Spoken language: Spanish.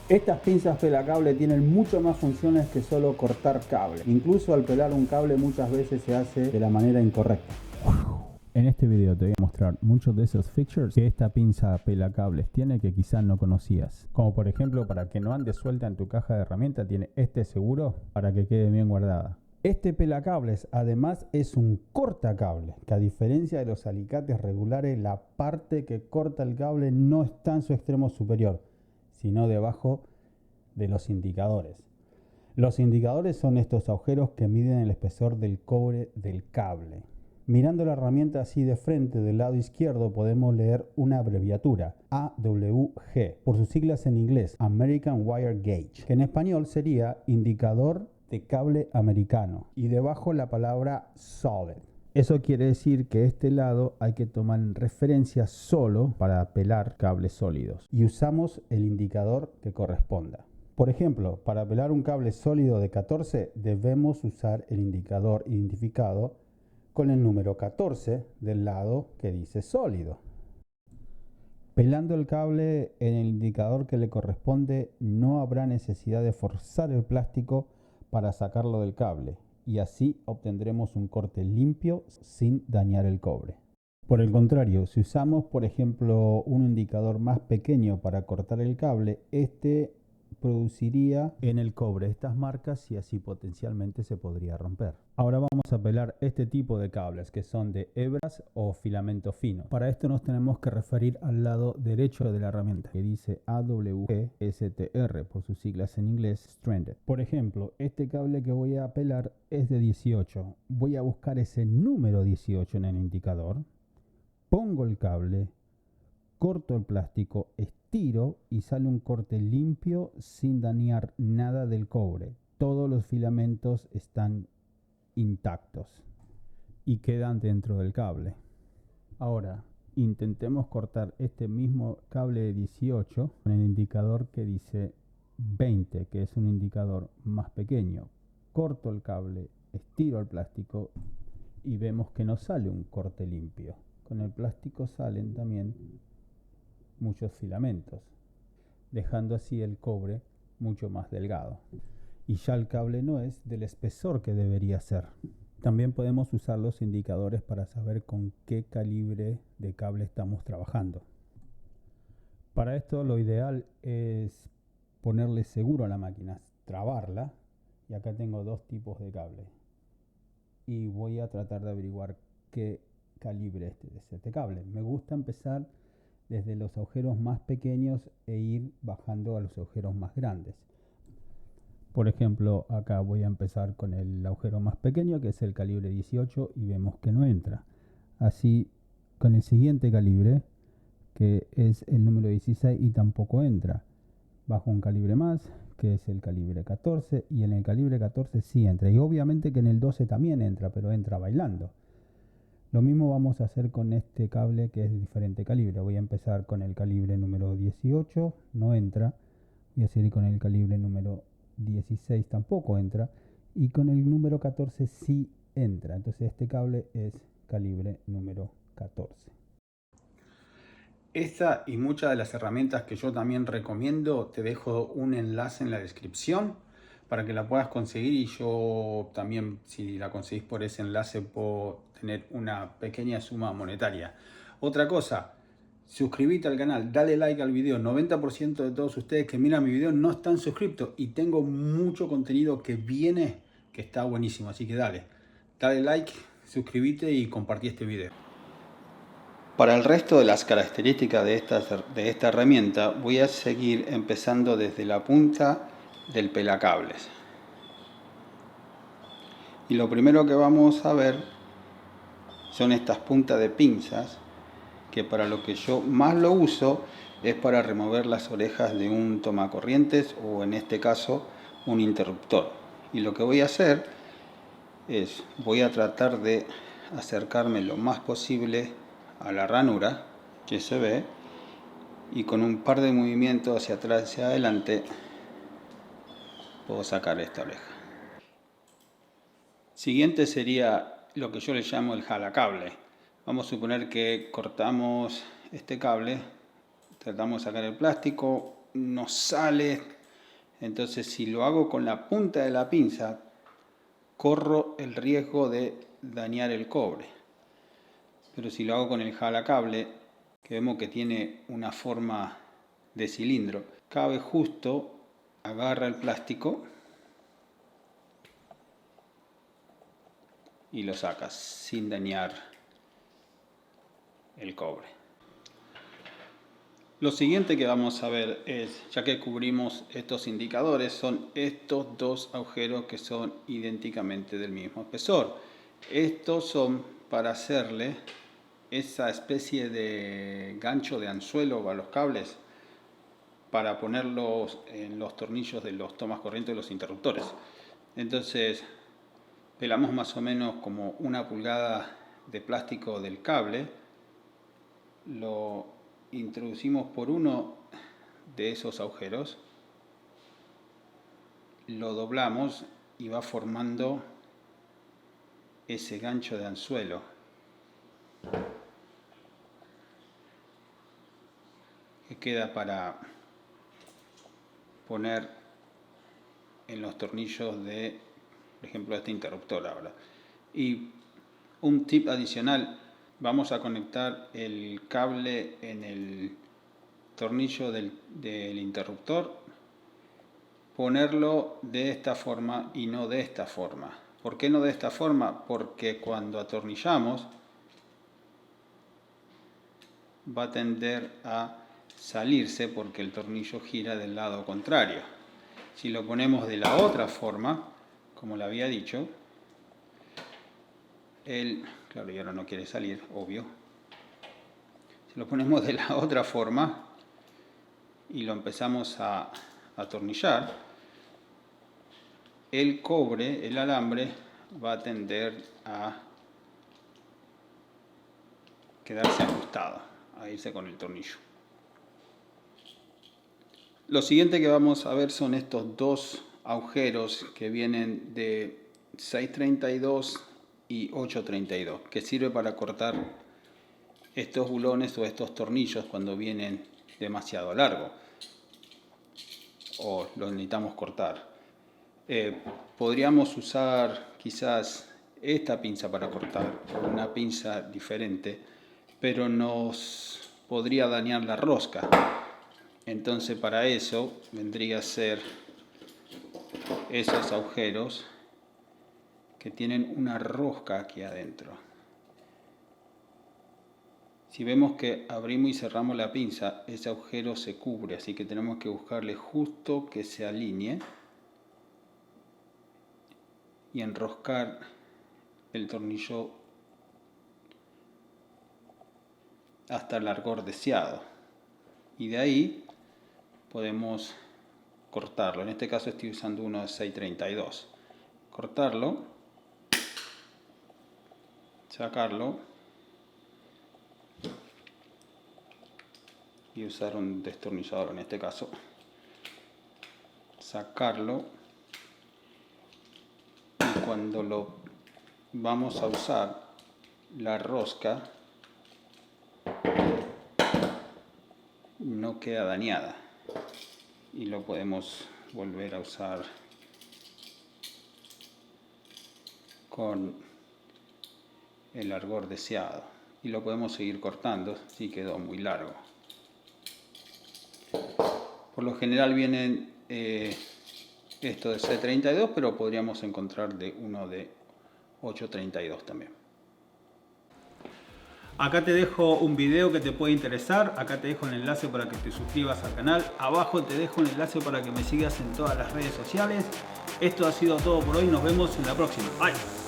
Estas pinzas pelacable tienen mucho más funciones que solo cortar cable. Incluso al pelar un cable muchas veces se hace de la manera incorrecta. En este video te voy a mostrar muchos de esos features que esta pinza pelacables tiene que quizás no conocías. Como por ejemplo, para que no ande suelta en tu caja de herramientas, tiene este seguro para que quede bien guardada. Este pelacables además es un cortacable, que a diferencia de los alicates regulares, la parte que corta el cable no está en su extremo superior, sino debajo de los indicadores. Los indicadores son estos agujeros que miden el espesor del cobre del cable. Mirando la herramienta así de frente del lado izquierdo podemos leer una abreviatura, AWG, por sus siglas en inglés, American Wire Gauge, que en español sería indicador de cable americano, y debajo la palabra solid. Eso quiere decir que este lado hay que tomar en referencia solo para pelar cables sólidos y usamos el indicador que corresponda. Por ejemplo, para pelar un cable sólido de 14 debemos usar el indicador identificado con el número 14 del lado que dice sólido. Pelando el cable en el indicador que le corresponde no habrá necesidad de forzar el plástico para sacarlo del cable y así obtendremos un corte limpio sin dañar el cobre. Por el contrario, si usamos por ejemplo un indicador más pequeño para cortar el cable, este produciría en el cobre estas marcas y así potencialmente se podría romper. Ahora vamos a pelar este tipo de cables que son de hebras o filamento fino. Para esto nos tenemos que referir al lado derecho de la herramienta que dice AWG-STR por sus siglas en inglés, Stranded. Por ejemplo, este cable que voy a pelar es de 18. Voy a buscar ese número 18 en el indicador, pongo el cable, corto el plástico, estiro y sale un corte limpio sin dañar nada del cobre. Todos los filamentos están intactos y quedan dentro del cable. Ahora intentemos cortar este mismo cable de 18 con el indicador que dice 20, que es un indicador más pequeño. Corto el cable, estiro el plástico y vemos que no sale un corte limpio. Con el plástico salen también muchos filamentos, dejando así el cobre mucho más delgado. Y ya el cable no es del espesor que debería ser. También podemos usar los indicadores para saber con qué calibre de cable estamos trabajando. Para esto lo ideal es ponerle seguro a la máquina, trabarla, y acá tengo dos tipos de cable. Y voy a tratar de averiguar qué calibre es este cable. Me gusta empezar desde los agujeros más pequeños e ir bajando a los agujeros más grandes. Por ejemplo, acá voy a empezar con el agujero más pequeño, que es el calibre 18, y vemos que no entra. Así con el siguiente calibre, que es el número 16, y tampoco entra. Bajo un calibre más, que es el calibre 14, y en el calibre 14 sí entra. Y obviamente que en el 12 también entra, pero entra bailando. Lo mismo vamos a hacer con este cable que es de diferente calibre. Voy a empezar con el calibre número 18, no entra. Voy a seguir con el calibre número 16, tampoco entra. Y con el número 14 sí entra. Entonces este cable es calibre número 14. Esta y muchas de las herramientas que yo también recomiendo, te dejo un enlace en la descripción para que la puedas conseguir, y yo también, si la conseguís por ese enlace, puedo tener una pequeña suma monetaria. Otra cosa, suscríbete al canal, dale like al video. 90% de todos ustedes que miran mi video no están suscriptos y tengo mucho contenido que viene que está buenísimo, así que dale like, suscríbete y compartí este video. Para el resto de las características de esta herramienta voy a seguir empezando desde la punta del pelacables. Y lo primero que vamos a ver son estas puntas de pinzas, que para lo que yo más lo uso es para remover las orejas de un tomacorrientes o en este caso un interruptor. Y lo que voy a hacer es, voy a tratar de acercarme lo más posible a la ranura que se ve, y con un par de movimientos hacia atrás y hacia adelante puedo sacar esta oreja. Siguiente sería lo que yo le llamo el jalacable. Vamos a suponer que cortamos este cable, tratamos de sacar el plástico, no sale, Entonces, si lo hago con la punta de la pinza, corro el riesgo de dañar el cobre. Pero si lo hago con el jalacable, que vemos que tiene una forma de cilindro, cabe justo, agarra el plástico y lo sacas sin dañar el cobre. Lo siguiente que vamos a ver es, ya que cubrimos estos indicadores, son estos dos agujeros que son idénticamente del mismo espesor. Estos son para hacerle esa especie de gancho de anzuelo a los cables para ponerlos en los tornillos de los tomas corriente de los interruptores. Entonces, pelamos más o menos como 1 pulgada de plástico del cable, lo introducimos por uno de esos agujeros, lo doblamos y va formando ese gancho de anzuelo. Que queda para poner en los tornillos de, por ejemplo, este interruptor ahora. Y un tip adicional: vamos a conectar el cable en el tornillo del interruptor, ponerlo de esta forma y no de esta forma. ¿Por qué no de esta forma? Porque cuando atornillamos va a tender a salirse porque el tornillo gira del lado contrario. Si lo ponemos de la otra forma, como le había dicho, claro, y ahora no quiere salir, obvio. Si lo ponemos de la otra forma y lo empezamos a atornillar, el cobre, el alambre, va a tender a quedarse ajustado, a irse con el tornillo. Lo siguiente que vamos a ver son estos dos agujeros que vienen de 632 y 832, que sirve para cortar estos bulones o estos tornillos cuando vienen demasiado largos o los necesitamos cortar. Podríamos usar quizás esta pinza para cortar o una pinza diferente, pero nos podría dañar la rosca. Entonces, para eso vendría a ser esos agujeros que tienen una rosca aquí adentro. Si vemos que abrimos y cerramos la pinza, ese agujero se cubre, así que tenemos que buscarle justo que se alinee y enroscar el tornillo hasta el largor deseado. Y de ahí podemos cortarlo. En este caso estoy usando uno de 632. Cortarlo, sacarlo y usar un destornillador en este caso. Sacarlo, y cuando lo vamos a usar, la rosca no queda dañada y lo podemos volver a usar con el largor deseado y lo podemos seguir cortando si quedó muy largo. Por lo general vienen esto de C32, pero podríamos encontrar de uno de 832 también. Acá te dejo un video que te puede interesar, acá te dejo el enlace para que te suscribas al canal, abajo te dejo un enlace para que me sigas en todas las redes sociales. Esto ha sido todo por hoy, nos vemos en la próxima. Bye.